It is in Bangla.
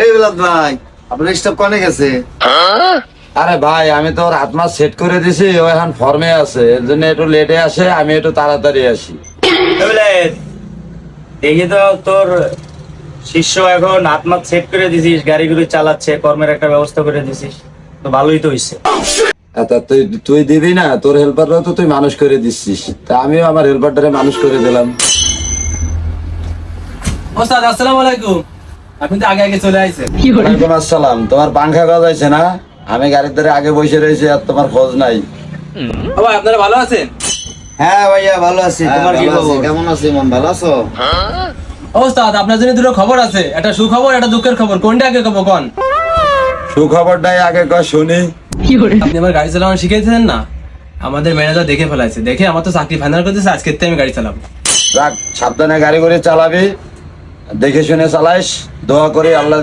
এই বিলাত ভাই, আপনার স্টাফ কনে গেছে? আরে ভাই, আমি তো ওর হাত মাস সেট করে দিছি, ও এখন ফর্মে আছে, এর জন্য একটু লেটে আসে, আমি একটু তাড়াতাড়ি আসি। দেখি তো তোর শিষ্য এখন হাতমাত সেট করে দিছিস, গাড়ি গুড়ি চালাচ্ছে, কর্মের একটা ব্যবস্থা করে দিছিস, তো ভালোই তো হইছে। তা তুই তুই দিবি না? তোর হেল্পাররাও তো তুই মানুষ করে দিচ্ছিস, তা আমিও আমার হেল্পারটারে মানুষ করে দিলাম। ওস্তাদ আসসালামু আলাইকুম। আপনি তো আগে আগে চলে আইছেন। ওয়ালাইকুম আসসালাম। তোমার পাংখা গজাইছে না? আমি গাড়ির ধরে আগে বসে রয়েছি আর তোমার খোঁজ নাই। ও ভাই, আপনারা ভালো আছেন? হ্যাঁ ভাইয়া, ভালো আছি। তোমার কি ভালো আছি। খবর? কেমন আছি? মন ভালো আছো? ওস্তাদ, আপনার জন্য দুটো খবর আছে, একটা সুখবর একটা দুঃখের খবর। কোনটা আগে কব কোন? সুখবরটাই আগে কর শুনি। আপনি আমার গাড়ি চালানো শিখাইছেন না, আমাদের ম্যানেজার দেখে ফেলাইছে। দেখে আমার তো চাকরি ফাইনাল করতেছে, আজকে আমি গাড়ি চালাবো। যাক, সাবধানে গাড়ি করে চালাবি, দেখে শুনে চালাইস, দোয়া করি আল্লাহ